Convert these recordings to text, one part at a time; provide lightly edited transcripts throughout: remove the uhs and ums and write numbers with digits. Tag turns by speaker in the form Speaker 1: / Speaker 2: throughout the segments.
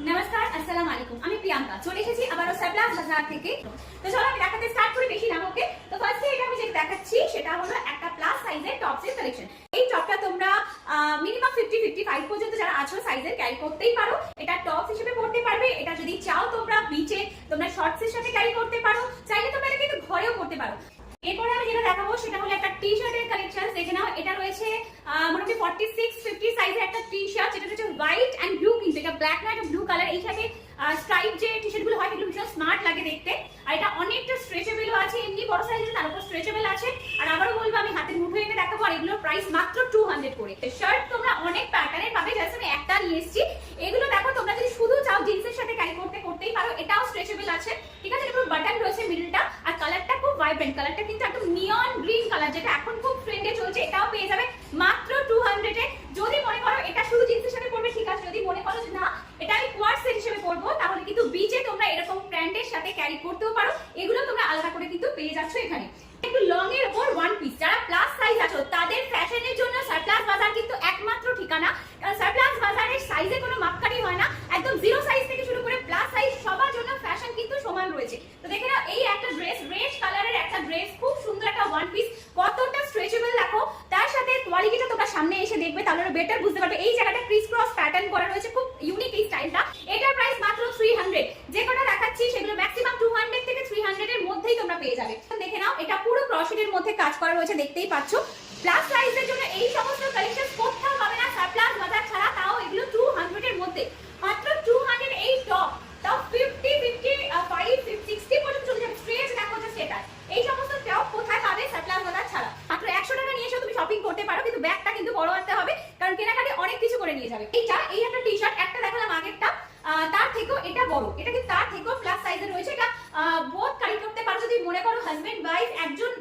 Speaker 1: নমস্কার, আসসালামু আলাইকুম। আমি প্রিয়াঙ্কা চলে এসেছি আবারও সাপ্লাস বাজার থেকে। তো চলো আমি দেখাতে স্টার্ট করি, বেশি না ওকে। তো ফার্স্টে এটা আমি যেটা দেখাচ্ছি সেটা হলো একটা প্লাস সাইজের টপসের কালেকশন। এই টপটা তোমরা মিনিমাম 50-55 পর্যন্ত যারা আছো সাইজের ক্যারি করতেই পারো। এটা টপস হিসেবে পড়তে পারবে। এটা যদি চাও তোমরা বিচে তোমরা শর্টসের সাথে ক্যারি করতে পারো, চাইলে তোমরা এটা কিন্তু ঘরেও করতে পারো। এরপরে আমি যেটা দেখাবো সেটা হলো একটা টি শার্টের কালেকশন। দেখে নাও, এটা রয়েছে মোটামুটি 46-50 সাইজের একটা টি শার্ট, যেটা হচ্ছে হোয়াইট এন্ড ব্লু, কিন্তু এটা ব্ল্যাক না, এটা ব্লু কালার। এই সাথে স্ট্রাইপ যে টি শার্ট গুলো হয় সেগুলো ভীষণ স্মার্ট লাগে দেখতে। আর এটা অনেকটা স্ট্রেচেবলও আছে, এমনি বড় সাইজের তার উপর স্ট্রেচেবল আছে। আর আবারও বলবো, আমি হাতের মুঠো এনে দেখাবো। আর এগুলোর প্রাইস মাত্র 200 করে। শার্ট তোমরা অনেক প্যাটার্নের পাবে, জাস্ট আমি একটা নিয়ে এসেছি। এগুলো দেখো, তোমরা যদি শুধু চাও জিন্সের সাথে ক্যারি করতেই পারো। এটাও স্ট্রেচেবল আছে, ঠিক আছে। এর বাটন রয়েছে মিডলটা, আর কালারটা খুব ভাইব্রেন্ট। কালারটা কিন্তু একদম নিয়ন গ্রিন কালার, যেটা এখন খুব ট্রেন্ডে চলছে। এটাও পেয়ে যাবে মাত্র 200 এ। যদি মনে করো এটা শুধু জিন্সের সাথে পরবে, ঠিক আছে। যদি মনে করো যে না, এটা আমি কোয়ার্ড সেট হিসেবে পরবো, তাহলে কিন্তু বিচে তোমরা এরকম প্যান্টের সাথে ক্যারি করতেও পারো। এগুলো তোমরা আলাদা করে কিন্তু পেয়ে যাচ্ছ এখানে। একটু লং এর উপর ওয়ান পিস, যারা প্লাস সাইজ আছো তাদের ফ্যাশনের জন্য সারপ্লাস বাজার কিন্তু একমাত্র ঠিকানা। কারণ সারপ্লাস বাজারের সাইজে কোনো মাপকাঠি হয় না। একদম জিরো সাইজ থেকে শুরু করে প্লাস সাইজ সবার জন্য ফ্যাশন কিন্তু সমান রয়েছে। তো দেখে নাও, এই একটা ড্রেস, রেড কালারের একটা ড্রেস, খুব সুন্দর একটা ওয়ান পিস, কতটা স্ট্রেচেবল দেখো। তার সাথে কোয়ালিটিটা তোমরা সামনে এসে দেখবে, তাহলে বেটার বুঝতে পারবে। এই জায়গাটা ক্রিস ক্রস প্যাটার্ন করা রয়েছে, খুব ইউনিক এই স্টাইলটা। এটার প্রাইস মাত্র 300। যে কটা দেখাচ্ছি সেগুলো ম্যাক্সিমাম 200 থেকে 300 এর মধ্যেই তোমরা পেয়ে যাবে। দেখে নাও, এটা পুরো ক্রশেটের মধ্যে কাজ করা রয়েছে, দেখতেই পাচ্ছ। প্লাস সাইজের জন্য এই সমস্ত কালেকশন কোথাও পাবে না সারপ্লাস বাজার ছাড়া, তাও এগুলো 200 এর মধ্যে। মাত্র 200 এই টপ, তাও 50-55-60 পর্যন্ত চলে যাবে। স্ট্রেচ দেখো জাস্ট এটা। এই সমস্ত টপ কোথায় পাবে সারপ্লাস বাজার ছাড়া। মাত্র 100 টাকা নিয়ে এসে তুমি শপিং করতে পারো, কিন্তু ব্যাগটা কিন্তু বড় আনতে হবে, কারণ কেনাকাটি অনেক কিছু করে নিয়ে যাবে। এই একটা টি শার্ট, একটা দেখালাম আগেরটা, তার থেকেও এটা বড়। এটা কিন্তু তার থেকেও প্লাস সাইজের রয়েছে। এটা বোথ ক্যারি করতে পারো। যদি মনে করো হাজবেন্ড ওয়াইফ একজন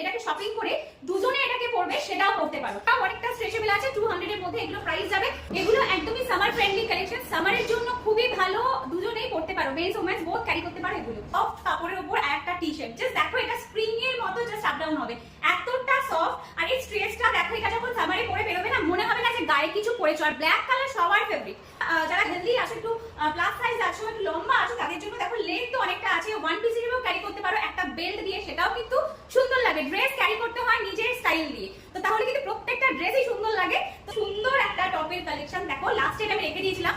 Speaker 1: এটাকে শপিং করে দুজনে এটাকে পরবে, সেটাও করতে পারো। তাও অনেকটা স্ট্রেচেবল আছে। 200 এর মধ্যে এগুলো প্রাইস যাবে। এগুলো একদমই সামার ফ্রেন্ডলি কালেকশন, সামারের জন্য খুবই ভালো। দুজনেই পরতে পারো, মেন্স ওমেন্স বোথ ক্যারি করতে পারো। এগুলো সফট কাপড়ের উপর একটা টি শার্ট, জাস্ট দেখো এটা স্প্রিং এর মতো জাস্ট আপ ডাউন হবে, এতটা সফট। আর এই স্ট্রেচটা দেখো, এটা যখন সামারে পরে বেরোবে না, মনে হবে না যে গায়ে কিছু পরেছো। আর ব্ল্যাক কালার সবার ফেভারিট। যারা হেলদি আছে, একটু প্লাস সাইজ আছো, একটু লম্বা আছো, তাদের জন্য দেখো লেন্থ তো অনেকটা আছে। ওয়ান পিস হিসেবেও ক্যারি করতে পারো, একটা বেল্ট দিয়ে, সেটাও কিন্তু সুন্দর লাগে। ড্রেস ক্যারি করতে হয় নিজের স্টাইল দিয়ে, তো তাহলে কিন্তু প্রত্যেকটা ড্রেসই সুন্দর লাগে। তো সুন্দর একটা টপের কালেকশন দেখো। লাস্টে আমি রেখে দিয়েছিলাম,